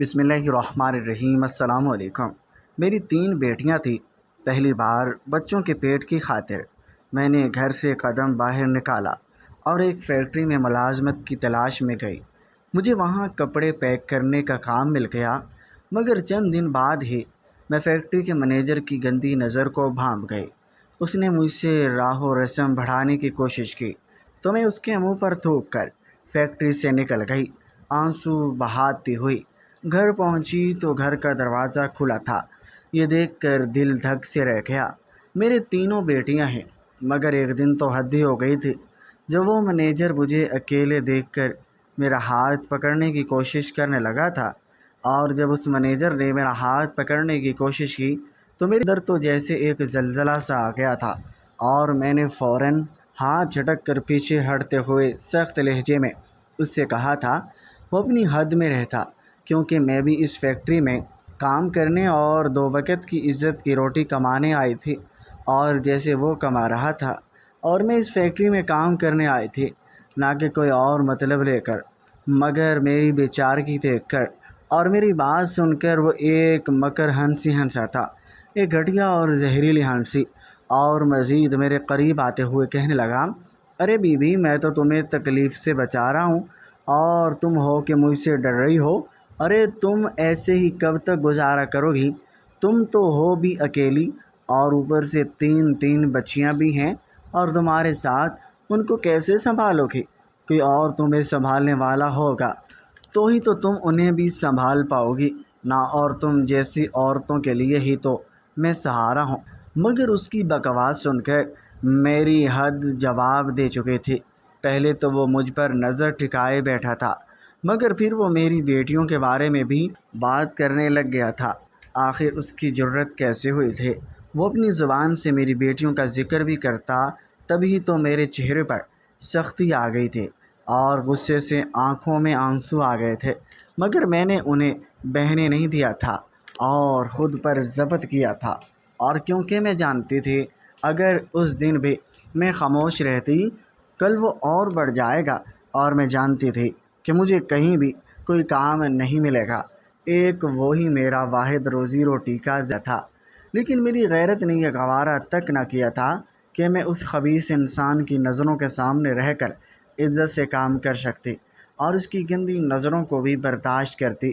بسم اللہ الرحمن الرحیم۔ السلام علیکم۔ میری 3 بیٹیاں تھیں۔ پہلی بار بچوں کے پیٹ کی خاطر میں نے گھر سے قدم باہر نکالا اور ایک فیکٹری میں ملازمت کی تلاش میں گئی۔ مجھے وہاں کپڑے پیک کرنے کا کام مل گیا، مگر چند دن بعد ہی میں فیکٹری کے مینیجر کی گندی نظر کو بھانپ گئی۔ اس نے مجھ سے راہ و رسم بڑھانے کی کوشش کی تو میں اس کے منہ پر تھوک کر فیکٹری سے نکل گئی، آنسو بہاتی ہوئی۔ گھر پہنچی تو گھر کا دروازہ کھلا تھا۔ یہ دیکھ کر دل دھک سے رہ گیا۔ میرے 3 بیٹیاں ہیں، مگر ایک دن تو حد ہی ہو گئی تھی جب وہ مینیجر مجھے اکیلے دیکھ کر میرا ہاتھ پکڑنے کی کوشش کرنے لگا تھا، اور جب اس مینیجر نے میرا ہاتھ پکڑنے کی کوشش کی تو میرے اندر تو جیسے ایک زلزلہ سا آ گیا تھا، اور میں نے فوراً ہاتھ جھٹک کر پیچھے ہٹتے ہوئے سخت لہجے میں اس سے کہا تھا وہ اپنی حد میں رہتا، کیونکہ میں بھی اس فیکٹری میں کام کرنے اور 2 وقت کی عزت کی روٹی کمانے آئی تھی، اور جیسے وہ کما رہا تھا اور میں اس فیکٹری میں کام کرنے آئی تھی، نہ کہ کوئی اور مطلب لے کر۔ مگر میری بیچارگی دیکھ کر اور میری بات سن کر وہ ایک مکر ہنسی ہنسا تھا، ایک گھٹیا اور زہریلی ہنسی، اور مزید میرے قریب آتے ہوئے کہنے لگا، ارے بی بی، میں تو تمہیں تکلیف سے بچا رہا ہوں اور تم ہو کہ مجھ سے ڈر رہی ہو۔ ارے تم ایسے ہی کب تک گزارا کرو گی؟ تم تو ہو بھی اکیلی، اور اوپر سے 3 بچیاں بھی ہیں، اور تمہارے ساتھ ان کو کیسے سنبھالو گی؟ کوئی اور تمہیں سنبھالنے والا ہوگا تو ہی تو تم انہیں بھی سنبھال پاؤ گی نہ، اور تم جیسی عورتوں کے لیے ہی تو میں سہارا ہوں۔ مگر اس کی بکواس سن کر میری حد جواب دے چکی تھی۔ پہلے تو وہ مجھ پر نظر ٹکائے بیٹھا تھا، مگر پھر وہ میری بیٹیوں کے بارے میں بھی بات کرنے لگ گیا تھا۔ آخر اس کی جرت کیسے ہوئی تھی؟ وہ اپنی زبان سے میری بیٹیوں کا ذکر بھی کرتا، تبھی تو میرے چہرے پر سختی آ گئی تھی اور غصے سے آنکھوں میں آنسو آ گئے تھے، مگر میں نے انہیں بہنے نہیں دیا تھا اور خود پر ضبط کیا تھا، اور کیونکہ میں جانتی تھی اگر اس دن بھی میں خاموش رہتی کل وہ اور بڑھ جائے گا، اور میں جانتی تھی کہ مجھے کہیں بھی کوئی کام نہیں ملے گا، ایک وہی میرا واحد روزی روٹی کا ذریعہ تھا۔ لیکن میری غیرت نے یہ گوارا تک نہ کیا تھا کہ میں اس خبیث انسان کی نظروں کے سامنے رہ کر عزت سے کام کر سکتی اور اس کی گندی نظروں کو بھی برداشت کرتی۔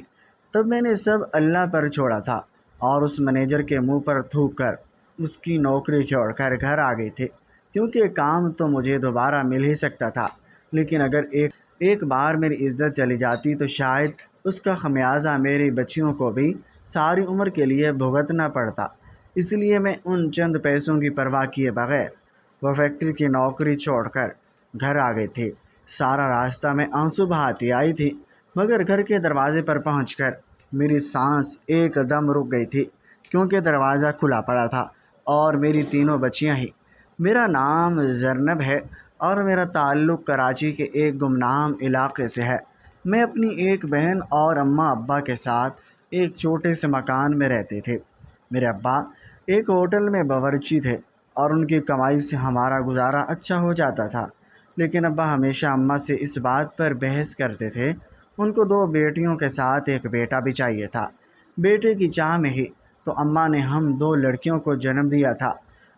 تب میں نے سب اللہ پر چھوڑا تھا اور اس مینیجر کے منہ پر تھوک کر اس کی نوکری چھوڑ کر گھر آ گئی تھی، کیونکہ کام تو مجھے دوبارہ مل ہی سکتا تھا، لیکن اگر ایک بار میری عزت چلی جاتی تو شاید اس کا خمیازہ میری بچیوں کو بھی ساری عمر کے لیے بھگتنا پڑتا۔ اس لیے میں ان چند پیسوں کی پرواہ کیے بغیر وہ فیکٹری کی نوکری چھوڑ کر گھر آ گئی تھی۔ سارا راستہ میں آنسو بہاتی آئی تھی، مگر گھر کے دروازے پر پہنچ کر میری سانس ایک دم رک گئی تھی، کیونکہ دروازہ کھلا پڑا تھا اور میری 3 بچیاں ہی۔ میرا نام زینب ہے اور میرا تعلق کراچی کے ایک گمنام علاقے سے ہے۔ میں اپنی ایک بہن اور اماں ابا کے ساتھ ایک چھوٹے سے مکان میں رہتے تھے۔ میرے ابا ایک ہوٹل میں باورچی تھے اور ان کی کمائی سے ہمارا گزارا اچھا ہو جاتا تھا، لیکن ابا ہمیشہ اماں سے اس بات پر بحث کرتے تھے۔ ان کو 2 بیٹیوں کے ساتھ ایک بیٹا بھی چاہیے تھا۔ بیٹے کی چاہ میں ہی تو اماں نے ہم 2 لڑکیوں کو جنم دیا تھا،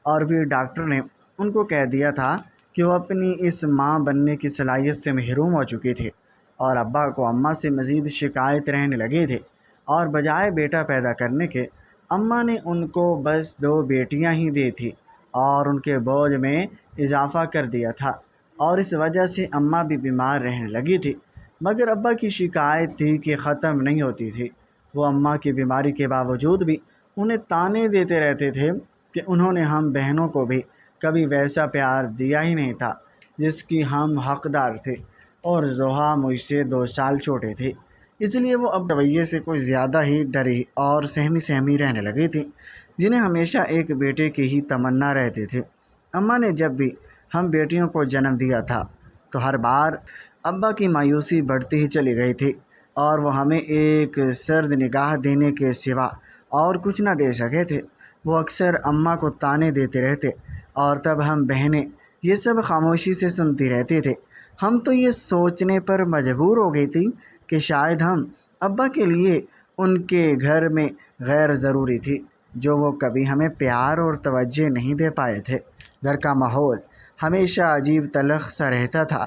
اور پھر ڈاکٹر نے ان کو کہہ دیا تھا کہ وہ اپنی اس ماں بننے کی صلاحیت سے محروم ہو چکی تھی، اور ابا کو اماں سے مزید شکایت رہنے لگی تھی، اور بجائے بیٹا پیدا کرنے کے اماں نے ان کو بس 2 بیٹیاں ہی دی تھی اور ان کے بوجھ میں اضافہ کر دیا تھا، اور اس وجہ سے اماں بھی بیمار رہنے لگی تھی۔ مگر ابا کی شکایت تھی کہ ختم نہیں ہوتی تھی۔ وہ اماں کی بیماری کے باوجود بھی انہیں تانے دیتے رہتے تھے کہ انہوں نے ہم بہنوں کو بھی کبھی ویسا پیار دیا ہی نہیں تھا جس کی ہم حقدار تھے، اور زوہا مجھ سے 2 سال چھوٹے تھے، اس لیے وہ اب رویے سے کچھ زیادہ ہی ڈری اور سہمی رہنے لگی تھی، جنہیں ہمیشہ ایک بیٹے کی ہی تمنا رہتی تھی۔ اماں نے جب بھی ہم بیٹیوں کو جنم دیا تھا تو ہر بار ابا کی مایوسی بڑھتی ہی چلی گئی تھی، اور وہ ہمیں ایک سرد نگاہ دینے کے سوا اور کچھ نہ دے سکے تھے۔ وہ اکثر اماں کو تانے دیتے رہتے، اور تب ہم بہنیں یہ سب خاموشی سے سنتی رہتی تھی۔ ہم تو یہ سوچنے پر مجبور ہو گئی تھی کہ شاید ہم ابا کے لیے ان کے گھر میں غیر ضروری تھی، جو وہ کبھی ہمیں پیار اور توجہ نہیں دے پائے تھے۔ گھر کا ماحول ہمیشہ عجیب تلخ سا رہتا تھا،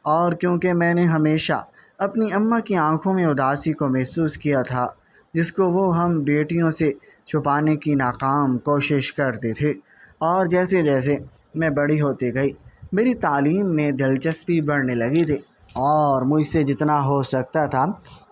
اور کیونکہ میں نے ہمیشہ اپنی اماں کی آنکھوں میں اداسی کو محسوس کیا تھا، جس کو وہ ہم بیٹیوں سے چھپانے کی ناکام کوشش کرتی تھی۔ اور جیسے جیسے میں بڑی ہوتی گئی، میری تعلیم میں دلچسپی بڑھنے لگی تھی، اور مجھ سے جتنا ہو سکتا تھا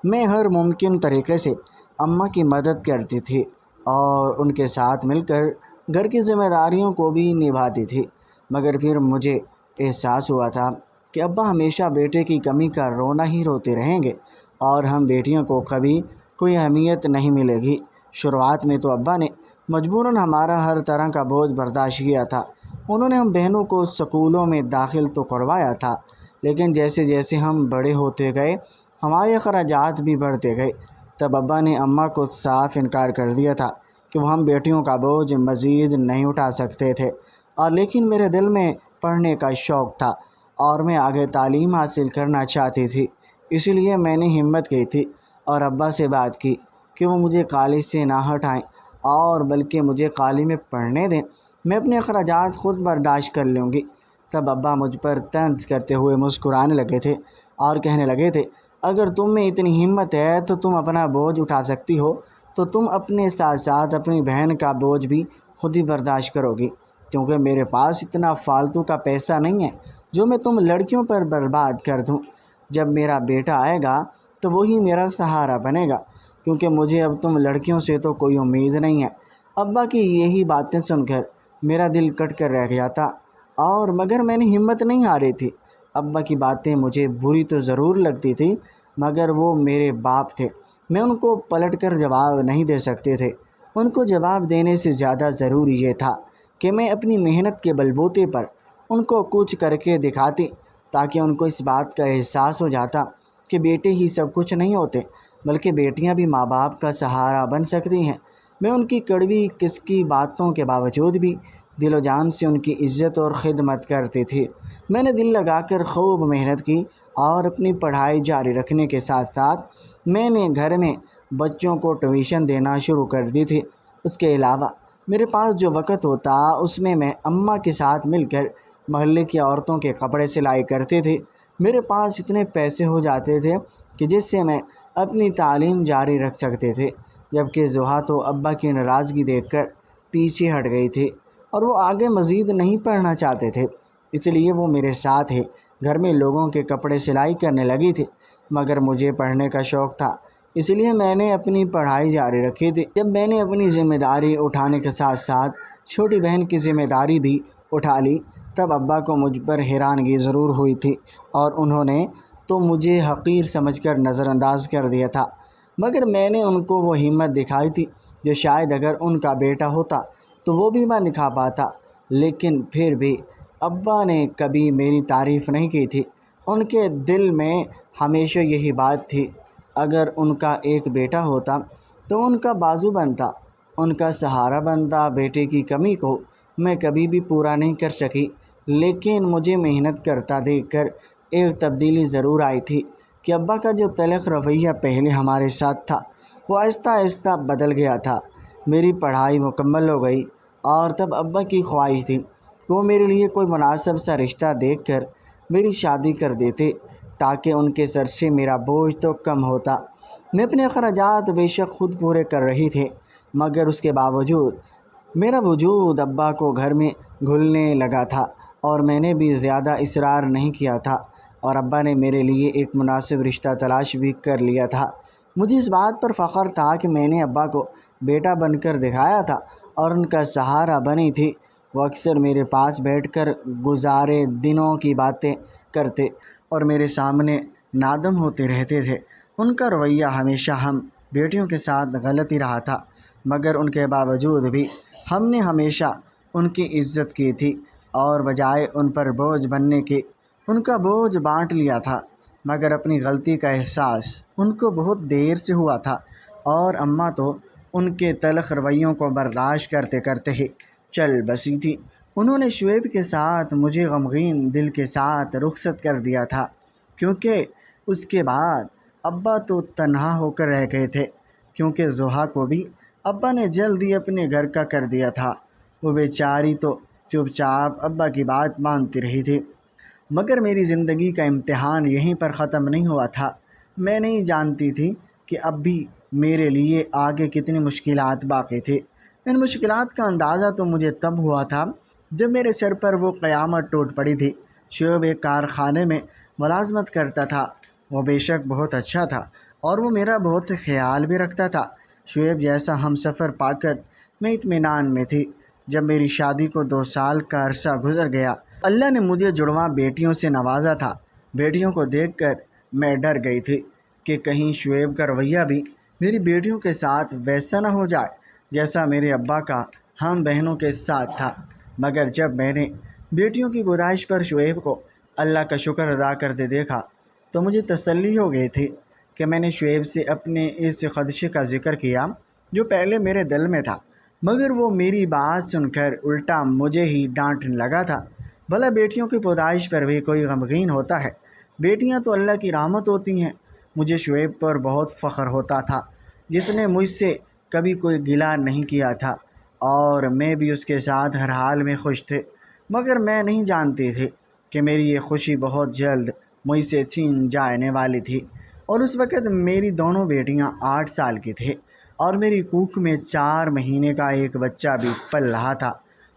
میں ہر ممکن طریقے سے اماں کی مدد کرتی تھی، اور ان کے ساتھ مل کر گھر کی ذمہ داریوں کو بھی نبھاتی تھی۔ مگر پھر مجھے احساس ہوا تھا کہ ابا ہمیشہ بیٹے کی کمی کا رونا ہی روتے رہیں گے، اور ہم بیٹیوں کو کبھی کوئی اہمیت نہیں ملے گی۔ شروعات میں تو ابا نے مجبوراً ہمارا ہر طرح کا بوجھ برداشت کیا تھا۔ انہوں نے ہم بہنوں کو اسکولوں میں داخل تو کروایا تھا، لیکن جیسے جیسے ہم بڑے ہوتے گئے ہمارے اخراجات بھی بڑھتے گئے۔ تب ابا نے اماں کو صاف انکار کر دیا تھا کہ وہ ہم بیٹیوں کا بوجھ مزید نہیں اٹھا سکتے تھے، اور لیکن میرے دل میں پڑھنے کا شوق تھا، اور میں آگے تعلیم حاصل کرنا چاہتی تھی۔ اسی لیے میں نے ہمت کی تھی اور ابا سے بات کی کہ وہ مجھے کالج سے نہ ہٹائیں، اور بلکہ مجھے کالج میں پڑھنے دیں۔ میں اپنے اخراجات خود برداشت کر لوں گی۔ تب ابا مجھ پر طنز کرتے ہوئے مسکرانے لگے تھے اور کہنے لگے تھے، اگر تم میں اتنی ہمت ہے تو تم اپنا بوجھ اٹھا سکتی ہو، تو تم اپنے ساتھ ساتھ اپنی بہن کا بوجھ بھی خود ہی برداشت کرو گی، کیونکہ میرے پاس اتنا فالتو کا پیسہ نہیں ہے جو میں تم لڑکیوں پر برباد کر دوں۔ جب میرا بیٹا آئے گا تو وہی میرا سہارا بنے گا، کیونکہ مجھے اب تم لڑکیوں سے تو کوئی امید نہیں ہے۔ ابا کی یہی باتیں سن کر میرا دل کٹ کر رہ گیا تھا، اور مگر میں نے ہمت نہیں ہاری تھی۔ ابا کی باتیں مجھے بری تو ضرور لگتی تھی، مگر وہ میرے باپ تھے، میں ان کو پلٹ کر جواب نہیں دے سکتے تھے۔ ان کو جواب دینے سے زیادہ ضروری یہ تھا کہ میں اپنی محنت کے بلبوتے پر ان کو کچھ کر کے دکھاتی، تاکہ ان کو اس بات کا احساس ہو جاتا کہ بیٹے ہی سب کچھ نہیں ہوتے، بلکہ بیٹیاں بھی ماں باپ کا سہارا بن سکتی ہیں۔ میں ان کی کڑوی کسکی باتوں کے باوجود بھی دل و جان سے ان کی عزت اور خدمت کرتی تھی۔ میں نے دل لگا کر خوب محنت کی، اور اپنی پڑھائی جاری رکھنے کے ساتھ ساتھ میں نے گھر میں بچوں کو ٹیوشن دینا شروع کر دی تھی۔ اس کے علاوہ میرے پاس جو وقت ہوتا اس میں اماں کے ساتھ مل کر محلے کی عورتوں کے کپڑے سلائی کرتی تھی۔ میرے پاس اتنے پیسے ہو جاتے تھے کہ جس سے میں اپنی تعلیم جاری رکھ سکتے تھے، جبکہ زحا تو ابا کی ناراضگی دیکھ کر پیچھے ہٹ گئی تھی، اور وہ آگے مزید نہیں پڑھنا چاہتے تھے۔ اس لیے وہ میرے ساتھ ہی گھر میں لوگوں کے کپڑے سلائی کرنے لگی تھی، مگر مجھے پڑھنے کا شوق تھا، اس لیے میں نے اپنی پڑھائی جاری رکھی تھی۔ جب میں نے اپنی ذمہ داری اٹھانے کے ساتھ ساتھ چھوٹی بہن کی ذمہ داری بھی اٹھا لی، تب ابا کو مجھ پر حیرانگی ضرور ہوئی تھی، اور انہوں نے تو مجھے حقیر سمجھ کر نظر انداز کر دیا تھا، مگر میں نے ان کو وہ ہمت دکھائی تھی جو شاید اگر ان کا بیٹا ہوتا تو وہ بھی نہ دکھا پاتا۔ لیکن پھر بھی ابا نے کبھی میری تعریف نہیں کی تھی۔ ان کے دل میں ہمیشہ یہی بات تھی، اگر ان کا ایک بیٹا ہوتا تو ان کا بازو بنتا، ان کا سہارا بنتا۔ بیٹے کی کمی کو میں کبھی بھی پورا نہیں کر سکی، لیکن مجھے محنت کرتا دیکھ کر ایک تبدیلی ضرور آئی تھی کہ ابا کا جو تلخ رویہ پہلے ہمارے ساتھ تھا وہ آہستہ آہستہ بدل گیا تھا۔ میری پڑھائی مکمل ہو گئی، اور تب ابا کی خواہش تھی کہ وہ میرے لیے کوئی مناسب سا رشتہ دیکھ کر میری شادی کر دیتے، تاکہ ان کے سر سے میرا بوجھ تو کم ہوتا۔ میں اپنے اخراجات بے شک خود پورے کر رہی تھی، مگر اس کے باوجود میرا وجود ابا کو گھر میں گھلنے لگا تھا، اور میں نے بھی زیادہ اصرار نہیں کیا تھا، اور ابا نے میرے لیے ایک مناسب رشتہ تلاش بھی کر لیا تھا۔ مجھے اس بات پر فخر تھا کہ میں نے ابا کو بیٹا بن کر دکھایا تھا اور ان کا سہارا بنی تھی۔ وہ اکثر میرے پاس بیٹھ کر گزارے دنوں کی باتیں کرتے اور میرے سامنے نادم ہوتے رہتے تھے۔ ان کا رویہ ہمیشہ ہم بیٹیوں کے ساتھ غلط ہی رہا تھا، مگر ان کے باوجود بھی ہم نے ہمیشہ ان کی عزت کی تھی، اور بجائے ان پر بوجھ بننے کے ان کا بوجھ بانٹ لیا تھا۔ مگر اپنی غلطی کا احساس ان کو بہت دیر سے ہوا تھا، اور اماں تو ان کے تلخ رویوں کو برداشت کرتے کرتے ہی چل بسی تھی۔ انہوں نے شعیب کے ساتھ مجھے غمگین دل کے ساتھ رخصت کر دیا تھا، کیونکہ اس کے بعد ابا تو تنہا ہو کر رہ گئے تھے۔ کیونکہ ضحیٰ کو بھی ابا نے جلدی اپنے گھر کا کر دیا تھا۔ وہ بیچاری تو چپ چاپ ابا کی بات مانتی رہی تھی، مگر میری زندگی کا امتحان یہیں پر ختم نہیں ہوا تھا۔ میں نہیں جانتی تھی کہ اب بھی میرے لیے آگے کتنی مشکلات باقی تھی۔ ان مشکلات کا اندازہ تو مجھے تب ہوا تھا جب میرے سر پر وہ قیامت ٹوٹ پڑی تھی۔ شعیب ایک کارخانے میں ملازمت کرتا تھا۔ وہ بے شک بہت اچھا تھا اور وہ میرا بہت خیال بھی رکھتا تھا۔ شعیب جیسا ہم سفر پا کر میں اطمینان میں تھی۔ جب میری شادی کو 2 سال کا عرصہ گزر گیا، اللہ نے مجھے جڑواں بیٹیوں سے نوازا تھا۔ بیٹیوں کو دیکھ کر میں ڈر گئی تھی کہ کہیں شعیب کا رویہ بھی میری بیٹیوں کے ساتھ ویسا نہ ہو جائے جیسا میرے ابا کا ہم بہنوں کے ساتھ تھا۔ مگر جب میں نے بیٹیوں کی پیدائش پر شعیب کو اللہ کا شکر ادا کرتے دیکھا تو مجھے تسلی ہو گئی تھی کہ میں نے شعیب سے اپنے اس خدشے کا ذکر کیا جو پہلے میرے دل میں تھا، مگر وہ میری بات سن کر الٹا مجھے ہی ڈانٹنے لگا تھا۔ بھلا بیٹیوں کی پیدائش پر بھی کوئی غمگین ہوتا ہے؟ بیٹیاں تو اللہ کی رحمت ہوتی ہیں۔ مجھے شعیب پر بہت فخر ہوتا تھا جس نے مجھ سے کبھی کوئی گلہ نہیں کیا تھا، اور میں بھی اس کے ساتھ ہر حال میں خوش تھے۔ مگر میں نہیں جانتی تھی کہ میری یہ خوشی بہت جلد مجھ سے چھین جانے والی تھی۔ اور اس وقت میری دونوں بیٹیاں 8 سال کی تھیں اور میری کوکھ میں 4 مہینے کا ایک بچہ بھی پل رہا تھا۔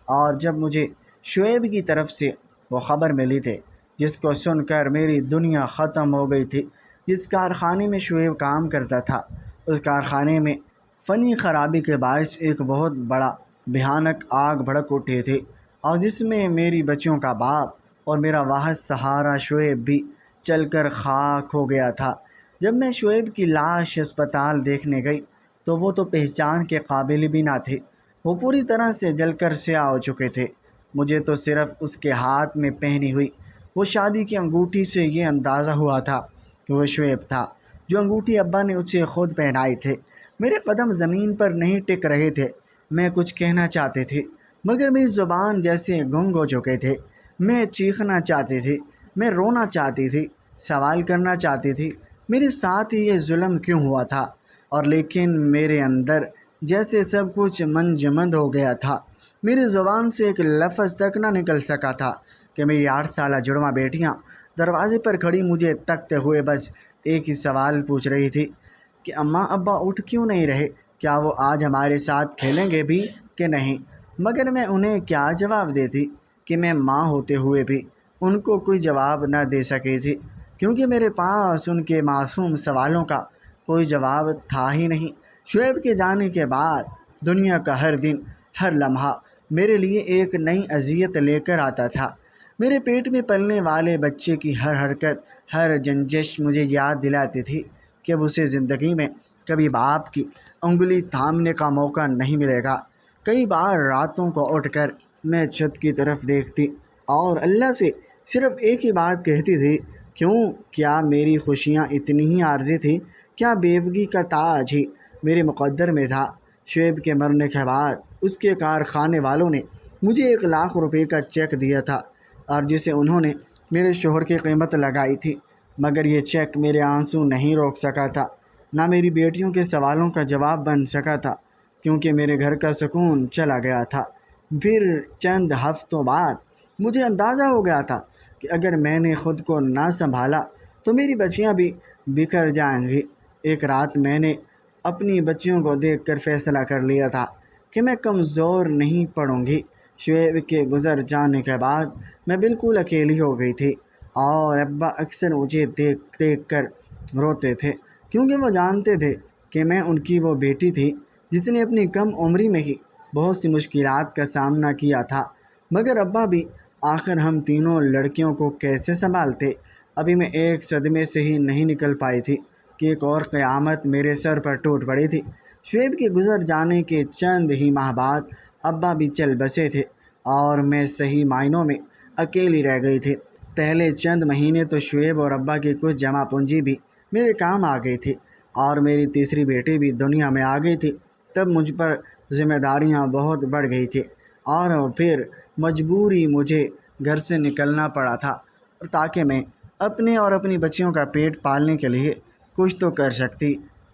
اور جب مجھے شعیب کی طرف سے وہ خبر ملی تھی جس کو سن کر میری دنیا ختم ہو گئی تھی۔ جس کارخانے میں شعیب کام کرتا تھا، اس کارخانے میں فنی خرابی کے باعث ایک بہت بڑا بھیانک آگ بھڑک اٹھی تھی، اور جس میں میری بچیوں کا باپ اور میرا واحد سہارا شعیب بھی چل کر خاک ہو گیا تھا۔ جب میں شعیب کی لاش اسپتال دیکھنے گئی تو وہ تو پہچان کے قابل بھی نہ تھی۔ وہ پوری طرح سے جل کر سیاہ ہو چکے تھے۔ مجھے تو صرف اس کے ہاتھ میں پہنی ہوئی وہ شادی کی انگوٹھی سے یہ اندازہ ہوا تھا کہ وہ شعیب تھا، جو انگوٹھی ابا نے اسے خود پہنائی تھی۔ میرے قدم زمین پر نہیں ٹک رہے تھے۔ میں کچھ کہنا چاہتی تھی مگر میری زبان جیسے گنگ ہو چکے تھے۔ میں چیخنا چاہتی تھی، میں رونا چاہتی تھی، سوال کرنا چاہتی تھی میرے ساتھ یہ ظلم کیوں ہوا تھا، اور لیکن میرے اندر جیسے سب کچھ منجمد ہو گیا تھا۔ میری زبان سے ایک لفظ تک نہ نکل سکا تھا کہ میری 8 سالہ جڑواں بیٹیاں دروازے پر کھڑی مجھے تکتے ہوئے بس ایک ہی سوال پوچھ رہی تھی کہ اماں ابا اٹھ کیوں نہیں رہے؟ کیا وہ آج ہمارے ساتھ کھیلیں گے بھی کہ نہیں؟ مگر میں انہیں کیا جواب دیتی کہ میں ماں ہوتے ہوئے بھی ان کو کوئی جواب نہ دے سکی تھی، کیونکہ میرے پاس ان کے معصوم سوالوں کا کوئی جواب تھا ہی نہیں۔ شعیب کے جانے کے بعد دنیا کا ہر دن، ہر لمحہ میرے لیے ایک نئی اذیت لے کر آتا تھا۔ میرے پیٹ میں پلنے والے بچے کی ہر حرکت، ہر جنجش مجھے یاد دلاتی تھی کہ اسے زندگی میں کبھی باپ کی انگلی تھامنے کا موقع نہیں ملے گا۔ کئی بار راتوں کو اٹھ کر میں چھت کی طرف دیکھتی اور اللہ سے صرف ایک ہی بات کہتی تھی، کیا میری خوشیاں اتنی ہی عارضی تھی؟ کیا بیوگی کا تاج ہی میرے مقدر میں تھا؟ شعیب کے مرنے کے بعد اس کے کارخانے والوں نے مجھے 1 لاکھ روپے کا چیک دیا تھا، اور جسے انہوں نے میرے شوہر کی قیمت لگائی تھی، مگر یہ چیک میرے آنسو نہیں روک سکا تھا، نہ میری بیٹیوں کے سوالوں کا جواب بن سکا تھا، کیونکہ میرے گھر کا سکون چلا گیا تھا۔ پھر چند ہفتوں بعد مجھے اندازہ ہو گیا تھا کہ اگر میں نے خود کو نہ سنبھالا تو میری بچیاں بھی بکھر جائیں گی۔ ایک رات میں نے اپنی بچیوں کو دیکھ کر فیصلہ کر لیا تھا کہ میں کمزور نہیں پڑوں گی۔ شعیب کے گزر جانے کے بعد میں بالکل اکیلی ہو گئی تھی، اور ابا اکثر مجھے دیکھ دیکھ کر روتے تھے، کیونکہ وہ جانتے تھے کہ میں ان کی وہ بیٹی تھی جس نے اپنی کم عمری میں ہی بہت سی مشکلات کا سامنا کیا تھا۔ مگر ابا بھی آخر ہم تینوں لڑکیوں کو کیسے سنبھالتے؟ ابھی میں ایک صدمے سے ہی نہیں نکل پائی تھی کہ ایک اور قیامت میرے سر پر ٹوٹ پڑی تھی۔ شعیب کے گزر جانے کے چند ہی ماہ بعد ابا بھی چل بسے تھے، اور میں صحیح معنوں میں اکیلی رہ گئی تھی۔ پہلے چند مہینے تو شعیب اور ابا کی کچھ جمع پونجی بھی میرے کام آ گئی تھی، اور میری تیسری بیٹی بھی دنیا میں آ گئی تھی۔ تب مجھ پر ذمہ داریاں بہت بڑھ گئی تھیں، اور پھر مجبوری مجھے گھر سے نکلنا پڑا تھا تاکہ میں اپنے اور اپنی بچیوں کا پیٹ پالنے کے لیے کچھ تو کر سکتی۔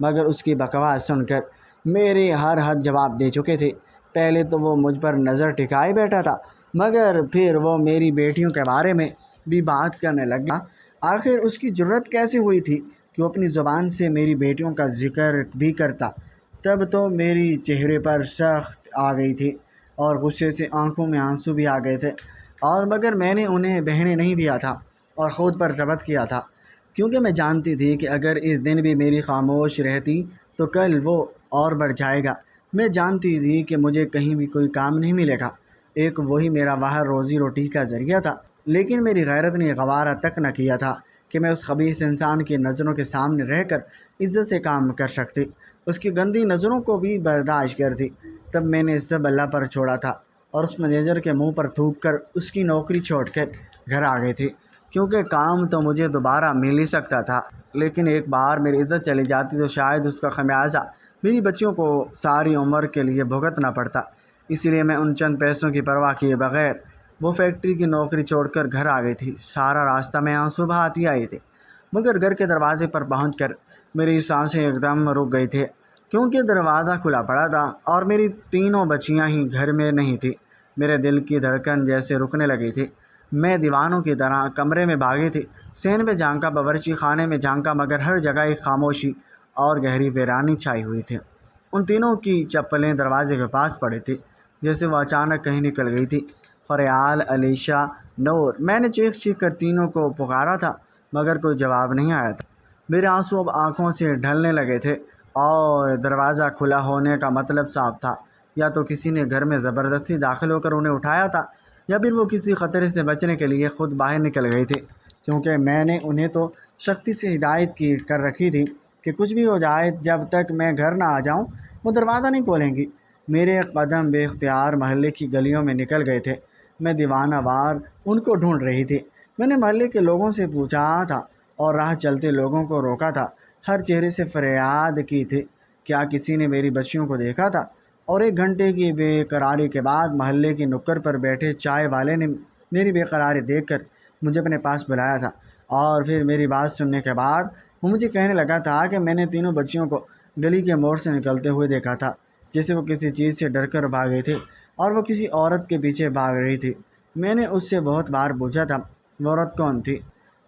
مگر اس کی بکواس سن کر میری ہر حد جواب دے چکے تھے۔ پہلے تو وہ مجھ پر نظر ٹکائے بیٹھا تھا، مگر پھر وہ میری بیٹیوں کے بارے میں بھی بات کرنے لگا۔ آخر اس کی جرت کیسے ہوئی تھی کہ وہ اپنی زبان سے میری بیٹیوں کا ذکر بھی کرتا؟ تب تو میری چہرے پر سخت آ گئی تھی اور غصے سے آنکھوں میں آنسو بھی آ گئے تھے، اور مگر میں نے انہیں بہنے نہیں دیا تھا اور خود پر ضبط کیا تھا، کیونکہ میں جانتی تھی کہ اگر اس دن بھی میری خاموش رہتی تو کل وہ اور بڑھ جائے گا۔ میں جانتی تھی کہ مجھے کہیں بھی کوئی کام نہیں ملے گا، ایک وہی میرا باہر روزی روٹی کا ذریعہ تھا، لیکن میری غیرت نے گوارہ تک نہ کیا تھا کہ میں اس خبیث انسان کی نظروں کے سامنے رہ کر عزت سے کام کر سکتی، اس کی گندی نظروں کو بھی برداشت کرتی۔ تب میں نے سب اللہ پر چھوڑا تھا اور اس مینیجر کے منہ پر تھوک کر اس کی نوکری چھوڑ کر گھر آ گئی تھی، کیونکہ کام تو مجھے دوبارہ مل ہی سکتا تھا، لیکن ایک بار میری عزت چلی جاتی تو شاید اس کا خمیازہ میری بچیوں کو ساری عمر کے لیے بھگتنا پڑتا۔ اسی لیے میں ان چند پیسوں کی پرواہ کیے بغیر وہ فیکٹری کی نوکری چھوڑ کر گھر آ گئی تھی۔ سارا راستہ میں آنسو بہاتی آئی تھی، مگر گھر کے دروازے پر پہنچ کر میری سانسیں ایک دم رک گئی تھی، کیونکہ دروازہ کھلا پڑا تھا اور میری تینوں بچیاں ہی گھر میں نہیں تھیں۔ میرے دل کی دھڑکن جیسے رکنے لگی تھی، میں دیوانوں کی طرح کمرے میں بھاگی تھی، صحن میں جھانکا، باورچی خانے میں جھانکا، مگر ہر جگہ ایک خاموشی اور گہری ویرانی چھائی ہوئی تھی۔ ان تینوں کی چپلیں دروازے کے پاس پڑی تھی، جیسے وہ اچانک کہیں نکل گئی تھی۔ فریال، علیشہ، نور، میں نے چیخ چیخ کر تینوں کو پکارا تھا، مگر کوئی جواب نہیں آیا تھا۔ میرے آنسو اب آنکھوں سے ڈھلنے لگے تھے اور دروازہ کھلا ہونے کا مطلب صاف تھا، یا تو کسی نے گھر میں زبردستی داخل ہو کر انہیں اٹھایا تھا، یا پھر وہ کسی خطرے سے بچنے کے لیے خود باہر نکل گئی تھی، کیونکہ میں نے انہیں تو سختی سے ہدایت کر رکھی تھی کہ کچھ بھی ہو جائے جب تک میں گھر نہ آ جاؤں وہ دروازہ نہیں کھولیں گی۔ میرے قدم بے اختیار محلے کی گلیوں میں نکل گئے تھے، میں دیوانہ وار ان کو ڈھونڈ رہی تھی۔ میں نے محلے کے لوگوں سے پوچھا تھا اور راہ چلتے لوگوں کو روکا تھا، ہر چہرے سے فریاد کی تھی، کیا کسی نے میری بچیوں کو دیکھا تھا؟ اور 1 گھنٹے کی بے قراری کے بعد محلے کی نکڑ پر بیٹھے چائے والے نے میری بے قراری دیکھ کر مجھے اپنے پاس بلایا تھا، اور پھر میری بات سننے کے بعد وہ مجھے کہنے لگا تھا کہ میں نے تینوں بچیوں کو گلی کے موڑ سے نکلتے ہوئے دیکھا تھا، جیسے وہ کسی چیز سے ڈر کر بھاگ گئی تھی اور وہ کسی عورت کے پیچھے بھاگ رہی تھی۔ میں نے اس سے بہت بار پوچھا تھا وہ عورت کون تھی،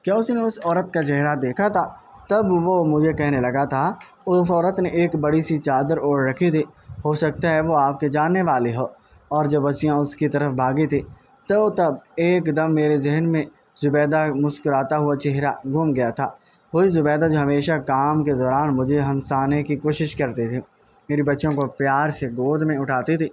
کیا اس نے اس عورت کا چہرہ دیکھا تھا؟ تب وہ مجھے کہنے لگا تھا اس عورت نے ایک بڑی سی چادر اوڑھ رکھی تھی، ہو سکتا ہے وہ آپ کے جاننے والی ہو۔ اور جب بچیاں اس کی طرف بھاگی تھی تو تب ایک دم میرے ذہن میں زبیدہ مسکراتا ہوا چہرہ گھوم گیا تھا، وہی زبیدہ جو ہمیشہ کام کے دوران مجھے ہنسانے کی کوشش کرتی تھی، میری بچیوں کو پیار سے گود میں اٹھاتی تھی،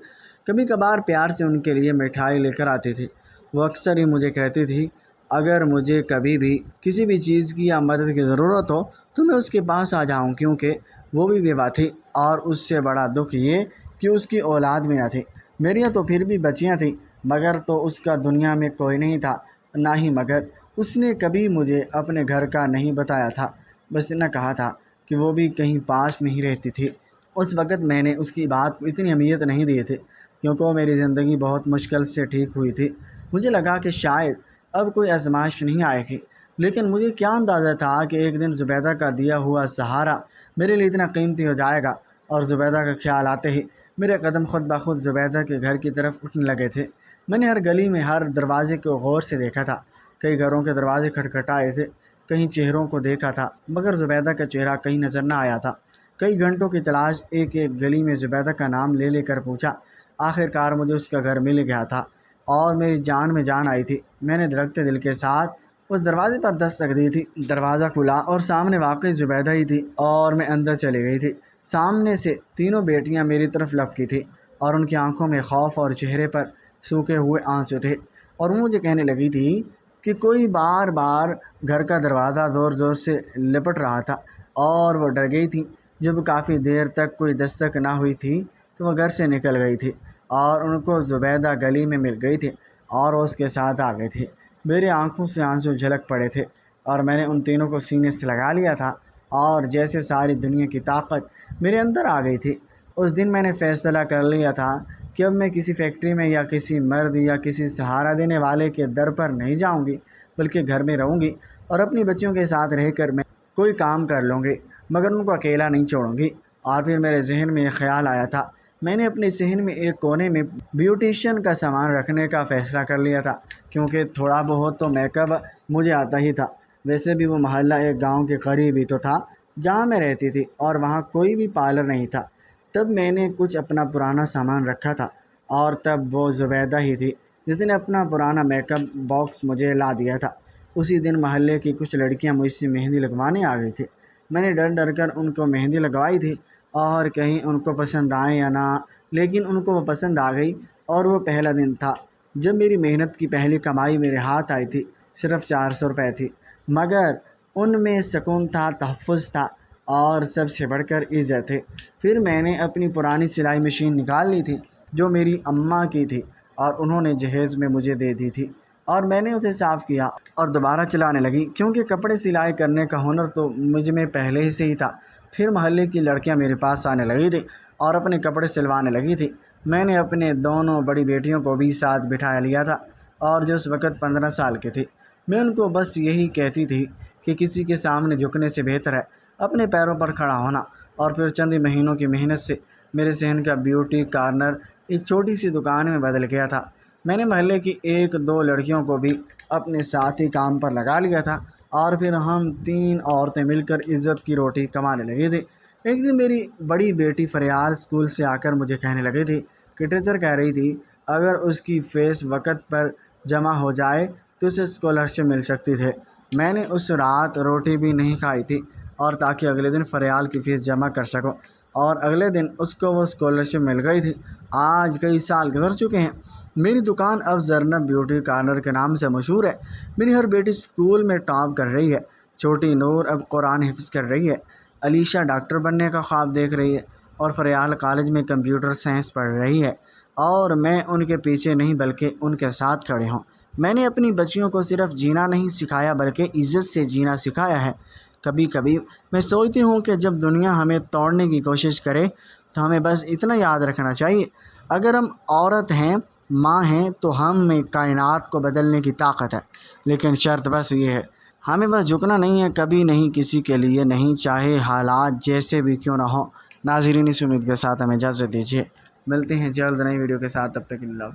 کبھی کبھار پیار سے ان کے لیے مٹھائی لے کر آتی تھی۔ وہ اکثر ہی مجھے کہتی تھی اگر مجھے کبھی بھی کسی بھی چیز کی یا مدد کی ضرورت ہو تو میں اس کے پاس آ جاؤں، کیونکہ وہ بھی بیوہ تھی اور اس سے بڑا دکھ یہ کہ اس کی اولاد بھی نہ تھی۔ میریاں تو پھر بھی بچیاں تھیں، مگر تو اس کا دنیا میں کوئی نہیں تھا، نہ ہی مگر اس نے کبھی مجھے اپنے گھر کا نہیں بتایا تھا، بس اتنا کہا تھا کہ وہ بھی کہیں پاس میں ہی رہتی تھی۔ اس وقت میں نے اس کی بات کو اتنی اہمیت نہیں دی تھی، کیونکہ وہ میری زندگی بہت مشکل سے ٹھیک ہوئی تھی۔ مجھے لگا کہ شاید اب کوئی آزمائش نہیں آئے گی، لیکن مجھے کیا اندازہ تھا کہ ایک دن زبیدہ کا دیا ہوا سہارا میرے لیے اتنا قیمتی ہو جائے گا۔ اور زبیدہ کا خیال آتے ہی میرے قدم خود بخود زبیدہ کے گھر کی طرف اٹھنے لگے تھے۔ میں نے ہر گلی میں ہر دروازے کو غور سے دیکھا تھا، کئی گھروں کے دروازے کھٹکھٹائے تھے، کئی چہروں کو دیکھا تھا، مگر زبیدہ کا چہرہ کہیں نظر نہ آیا تھا۔ کئی گھنٹوں کی تلاش، ایک ایک گلی میں زبیدہ کا نام لے لے کر پوچھا، آخر کار مجھے اس کا گھر مل گیا تھا اور میری جان میں جان آئی تھی۔ میں نے دھڑکتے دل کے ساتھ اس دروازے پر دستک دی تھی، دروازہ کھلا اور سامنے واقعی زبیدہ ہی تھی، اور میں اندر چلی گئی تھی۔ سامنے سے تینوں بیٹیاں میری طرف لپکی تھیں اور ان کی آنکھوں میں خوف اور چہرے پر سوکھے ہوئے آنسو تھے، اور وہ مجھے کہنے لگی تھی کہ کوئی بار بار گھر کا دروازہ زور زور سے لپٹ رہا تھا اور وہ ڈر گئی تھی۔ جب کافی دیر تک کوئی دستک نہ ہوئی تھی تو وہ گھر سے نکل گئی تھی اور ان کو زبیدہ گلی میں مل گئی تھی اور وہ اس کے ساتھ آ گئی تھی۔ میری آنکھوں سے آنسو جھلک پڑے تھے اور میں نے ان تینوں کو سینے سے لگا لیا تھا، اور جیسے ساری دنیا کی طاقت میرے اندر آ گئی تھی۔ اس دن میں نے فیصلہ کر لیا تھا کہ اب میں کسی فیکٹری میں یا کسی مرد یا کسی سہارا دینے والے کے در پر نہیں جاؤں گی، بلکہ گھر میں رہوں گی اور اپنی بچیوں کے ساتھ رہ کر میں کوئی کام کر لوں گی۔ مگر ان کو اکیلا نہیں چھوڑوں گی۔ اور پھر میرے ذہن میں ایک خیال آیا تھا۔ میں نے اپنے ذہن میں ایک کونے میں بیوٹیشین کا سامان رکھنے کا فیصلہ کر لیا تھا، کیونکہ تھوڑا بہت تو میک اپ مجھے آتا ہی تھا۔ ویسے بھی وہ محلہ ایک گاؤں کے قریب ہی تو تھا جہاں میں رہتی تھی، اور وہاں کوئی بھی پارلر نہیں تھا۔ تب میں نے کچھ اپنا پرانا سامان رکھا تھا، اور تب وہ زبیدہ ہی تھی جس نے اپنا پرانا میک اپ باکس مجھے لا دیا تھا۔ اسی دن محلے کی کچھ لڑکیاں مجھ سے مہندی لگوانے آ گئی تھی۔ میں نے ڈر ڈر کر ان کو مہندی لگوائی تھی، اور کہیں ان کو پسند آئے یا نہ، لیکن ان کو وہ پسند آ گئی۔ اور وہ پہلا دن تھا جب میری محنت کی پہلی کمائی میرے ہاتھ آئی تھی۔ صرف 400 روپے تھی، مگر ان میں سکون تھا، تحفظ تھا، اور سب سے بڑھ کر عزت ہے۔ پھر میں نے اپنی پرانی سلائی مشین نکال لی تھی جو میری اماں کی تھی، اور انہوں نے جہیز میں مجھے دے دی تھی، اور میں نے اسے صاف کیا اور دوبارہ چلانے لگی، کیونکہ کپڑے سلائی کرنے کا ہنر تو مجھ میں پہلے ہی سے ہی تھا۔ پھر محلے کی لڑکیاں میرے پاس آنے لگی تھیں اور اپنے کپڑے سلوانے لگی تھیں۔ میں نے اپنے دونوں بڑی بیٹیوں کو بھی ساتھ بٹھا لیا تھا، اور جو اس وقت 15 سال کی تھی۔ میں ان کو بس یہی کہتی تھی کہ کسی کے سامنے جھکنے سے بہتر ہے اپنے پیروں پر کھڑا ہونا۔ اور پھر چند مہینوں کی محنت سے میرے صحن کا بیوٹی کارنر ایک چھوٹی سی دکان میں بدل گیا تھا۔ میں نے محلے کی 1-2 لڑکیوں کو بھی اپنے ساتھ ہی کام پر لگا لیا تھا، اور پھر ہم 3 عورتیں مل کر عزت کی روٹی کمانے لگی تھی۔ ایک دن میری بڑی بیٹی فریال اسکول سے آ کر مجھے کہنے لگی تھی کہ ٹیچر کہہ رہی تھی اگر اس کی فیس وقت پر جمع ہو جائے تو اسے اسکالرشپ مل سکتی تھی۔ میں نے اس رات روٹی بھی نہیں کھائی تھی، اور تاکہ اگلے دن فریال کی فیس جمع کر سکوں، اور اگلے دن اس کو وہ اسکالرشپ مل گئی تھی۔ آج کئی سال گزر چکے ہیں۔ میری دکان اب زرنب بیوٹی کارنر کے نام سے مشہور ہے۔ میری ہر بیٹی اسکول میں ٹاپ کر رہی ہے۔ چھوٹی نور اب قرآن حفظ کر رہی ہے، علیشہ ڈاکٹر بننے کا خواب دیکھ رہی ہے، اور فریال کالج میں کمپیوٹر سائنس پڑھ رہی ہے، اور میں ان کے پیچھے نہیں بلکہ ان کے ساتھ کھڑے ہوں۔ میں نے اپنی بچیوں کو صرف جینا نہیں سکھایا بلکہ عزت سے جینا سکھایا ہے۔ کبھی کبھی میں سوچتی ہوں کہ جب دنیا ہمیں توڑنے کی کوشش کرے تو ہمیں بس اتنا یاد رکھنا چاہیے، اگر ہم عورت ہیں، ماں ہیں، تو ہم میں کائنات کو بدلنے کی طاقت ہے، لیکن شرط بس یہ ہے ہمیں بس جھکنا نہیں ہے، کبھی نہیں، کسی کے لیے نہیں، چاہے حالات جیسے بھی کیوں نہ ہوں۔ ناظرین، اس امید کے ساتھ ہمیں اجازت دیجیے، ملتے ہیں جلد نئی ویڈیو کے ساتھ، تب تک اللہ۔